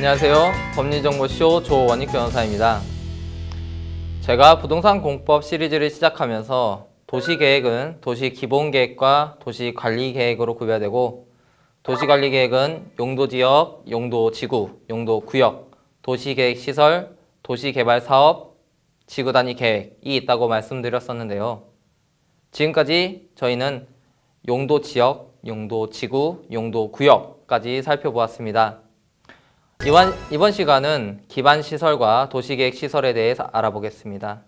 안녕하세요. 법리정보쇼 조원익 변호사입니다. 제가 부동산 공법 시리즈를 시작하면서 도시계획은 도시기본계획과 도시관리계획으로 구별되고, 도시관리계획은 용도지역, 용도지구, 용도구역, 도시계획시설, 도시개발사업, 지구단위 계획이 있다고 말씀드렸었는데요. 지금까지 저희는 용도지역, 용도지구, 용도구역까지 살펴보았습니다. 이번 시간은 기반시설과 도시계획시설에 대해서 알아보겠습니다.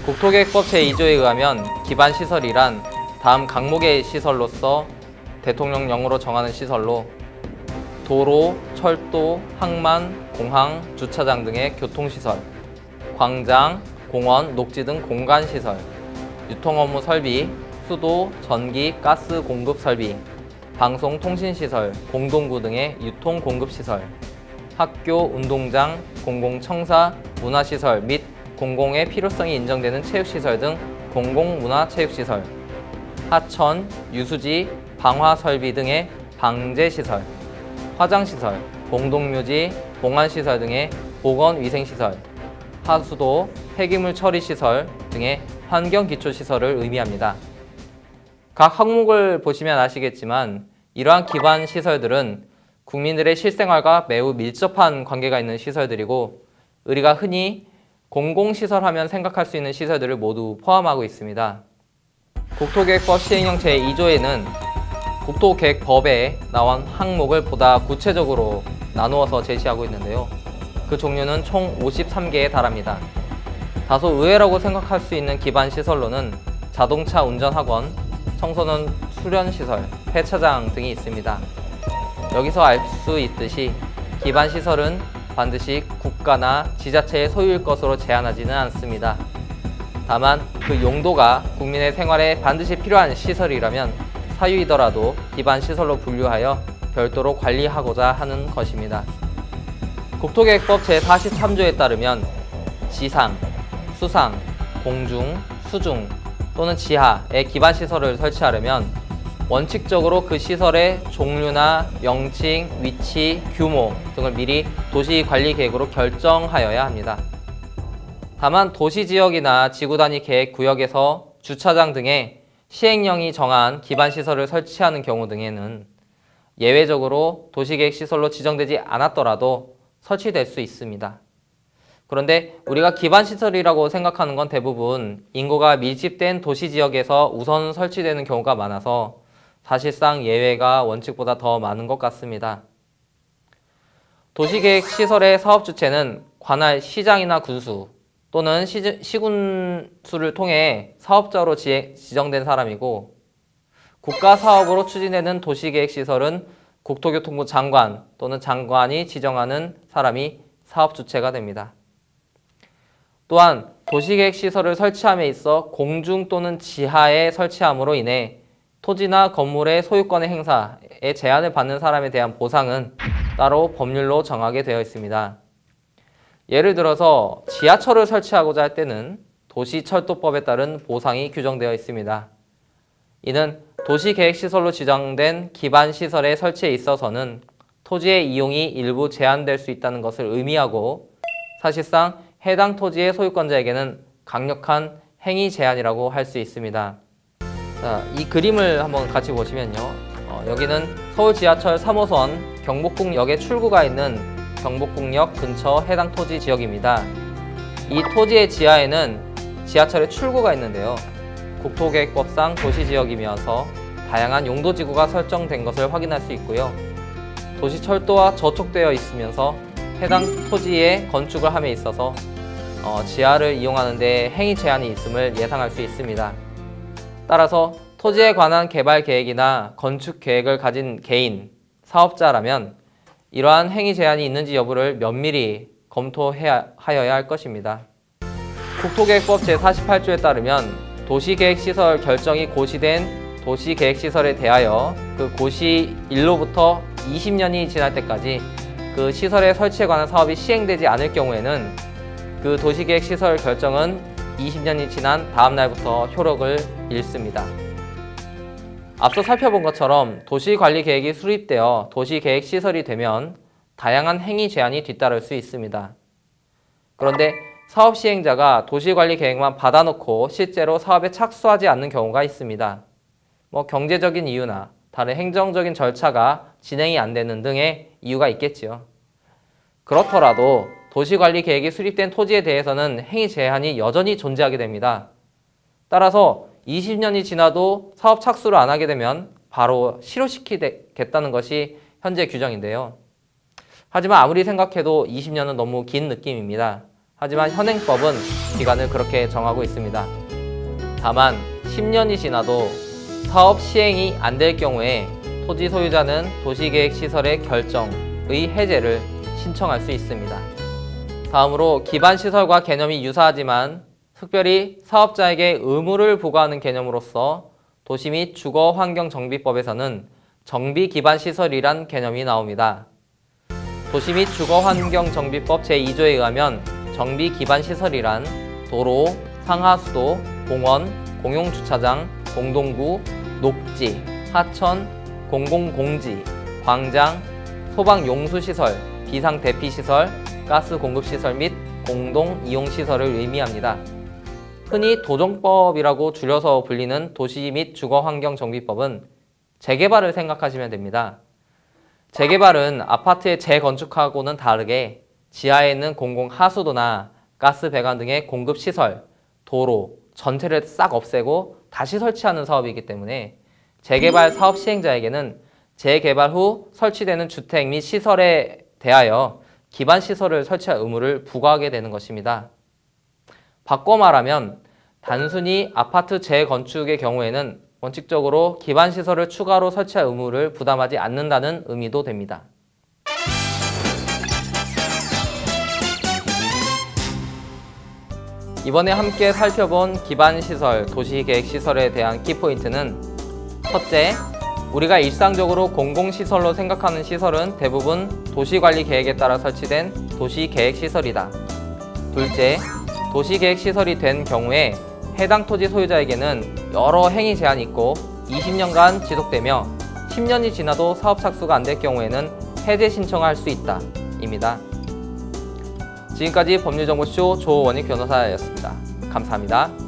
국토계획법 제2조에 의하면 기반시설이란 다음 강목의 시설로서 대통령령으로 정하는 시설로 도로, 철도, 항만, 공항, 주차장 등의 교통시설, 광장, 공원, 녹지 등 공간시설, 유통업무 설비, 수도, 전기, 가스 공급 설비, 방송, 통신시설, 공동구 등의 유통 공급시설, 학교, 운동장, 공공청사, 문화시설 및 공공의 필요성이 인정되는 체육시설 등 공공문화체육시설, 하천, 유수지, 방화설비 등의 방제시설, 화장시설, 공동묘지, 봉안시설 등의 보건위생시설, 하수도, 폐기물 처리시설 등의 환경기초시설을 의미합니다. 각 항목을 보시면 아시겠지만 이러한 기반 시설들은 국민들의 실생활과 매우 밀접한 관계가 있는 시설들이고, 우리가 흔히 공공시설 하면 생각할 수 있는 시설들을 모두 포함하고 있습니다. 국토계획법 시행령 제2조에는 국토계획법에 나온 항목을 보다 구체적으로 나누어서 제시하고 있는데요. 그 종류는 총 53개에 달합니다. 다소 의외라고 생각할 수 있는 기반시설로는 자동차 운전학원, 청소년 수련시설, 폐차장 등이 있습니다. 여기서 알 수 있듯이 기반시설은 반드시 국가나 지자체의 소유일 것으로 제한하지는 않습니다. 다만 그 용도가 국민의 생활에 반드시 필요한 시설이라면 사유이더라도 기반시설로 분류하여 별도로 관리하고자 하는 것입니다. 국토계획법 제43조에 따르면 지상, 수상, 공중, 수중 또는 지하에 기반시설을 설치하려면 원칙적으로 그 시설의 종류나 명칭, 위치, 규모 등을 미리 도시관리계획으로 결정하여야 합니다. 다만 도시지역이나 지구단위 계획구역에서 주차장 등의 시행령이 정한 기반시설을 설치하는 경우 등에는 예외적으로 도시계획시설로 지정되지 않았더라도 설치될 수 있습니다. 그런데 우리가 기반시설이라고 생각하는 건 대부분 인구가 밀집된 도시지역에서 우선 설치되는 경우가 많아서 사실상 예외가 원칙보다 더 많은 것 같습니다. 도시계획시설의 사업주체는 관할 시장이나 군수 또는 시군수를 통해 사업자로 지정된 사람이고, 국가사업으로 추진되는 도시계획시설은 국토교통부 장관 또는 장관이 지정하는 사람이 사업주체가 됩니다. 또한 도시계획시설을 설치함에 있어 공중 또는 지하에 설치함으로 인해 토지나 건물의 소유권의 행사에 제한을 받는 사람에 대한 보상은 따로 법률로 정하게 되어 있습니다. 예를 들어서 지하철을 설치하고자 할 때는 도시철도법에 따른 보상이 규정되어 있습니다. 이는 도시계획시설로 지정된 기반시설의 설치에 있어서는 토지의 이용이 일부 제한될 수 있다는 것을 의미하고, 사실상 해당 토지의 소유권자에게는 강력한 행위 제한이라고 할 수 있습니다. 자, 이 그림을 한번 같이 보시면요. 여기는 서울 지하철 3호선 경복궁역에 출구가 있는 경복궁역 근처 해당 토지 지역입니다. 이 토지의 지하에는 지하철의 출구가 있는데요. 국토계획법상 도시지역이면서 다양한 용도지구가 설정된 것을 확인할 수 있고요. 도시철도와 저촉되어 있으면서 해당 토지에 건축을 함에 있어서 지하를 이용하는 데 행위 제한이 있음을 예상할 수 있습니다. 따라서 토지에 관한 개발 계획이나 건축 계획을 가진 개인, 사업자라면 이러한 행위 제한이 있는지 여부를 면밀히 검토하여야 할 것입니다. 국토계획법 제48조에 따르면 도시계획시설 결정이 고시된 도시계획시설에 대하여 그 고시일로부터 20년이 지날 때까지 그 시설의 설치에 관한 사업이 시행되지 않을 경우에는 그 도시계획시설 결정은 20년이 지난 다음 날부터 효력을 잃습니다. 앞서 살펴본 것처럼 도시관리계획이 수립되어 도시계획시설이 되면 다양한 행위 제한이 뒤따를 수 있습니다. 그런데 사업 시행자가 도시관리 계획만 받아놓고 실제로 사업에 착수하지 않는 경우가 있습니다. 경제적인 이유나 다른 행정적인 절차가 진행이 안 되는 등의 이유가 있겠지요. 그렇더라도 도시관리 계획이 수립된 토지에 대해서는 행위 제한이 여전히 존재하게 됩니다. 따라서 20년이 지나도 사업 착수를 안 하게 되면 바로 실효시키겠다는 것이 현재 규정인데요. 하지만 아무리 생각해도 20년은 너무 긴 느낌입니다. 하지만 현행법은 기간을 그렇게 정하고 있습니다. 다만 10년이 지나도 사업 시행이 안 될 경우에 토지 소유자는 도시계획시설의 결정의 해제를 신청할 수 있습니다. 다음으로 기반시설과 개념이 유사하지만 특별히 사업자에게 의무를 부과하는 개념으로서 도시 및 주거환경정비법에서는 정비기반시설이란 개념이 나옵니다. 도시 및 주거환경정비법 제2조에 의하면 정비기반시설이란 도로, 상하수도, 공원, 공용주차장, 공동구, 녹지, 하천, 공공공지, 광장, 소방용수시설, 비상대피시설, 가스공급시설 및 공동이용시설을 의미합니다. 흔히 도정법이라고 줄여서 불리는 도시 및 주거환경정비법은 재개발을 생각하시면 됩니다. 재개발은 아파트의 재건축하고는 다르게 지하에 있는 공공하수도나 가스 배관 등의 공급시설, 도로 전체를 싹 없애고 다시 설치하는 사업이기 때문에 재개발 사업 시행자에게는 재개발 후 설치되는 주택 및 시설에 대하여 기반시설을 설치할 의무를 부과하게 되는 것입니다. 바꿔 말하면 단순히 아파트 재건축의 경우에는 원칙적으로 기반시설을 추가로 설치할 의무를 부담하지 않는다는 의미도 됩니다. 이번에 함께 살펴본 기반시설, 도시계획시설에 대한 키포인트는 첫째, 우리가 일상적으로 공공시설로 생각하는 시설은 대부분 도시관리계획에 따라 설치된 도시계획시설이다. 둘째, 도시계획시설이 된 경우에 해당 토지 소유자에게는 여러 행위 제한이 있고 20년간 지속되며 10년이 지나도 사업 착수가 안 될 경우에는 해제 신청을 할 수 있다. 입니다. 지금까지 법률정보쇼 조원익 변호사였습니다. 감사합니다.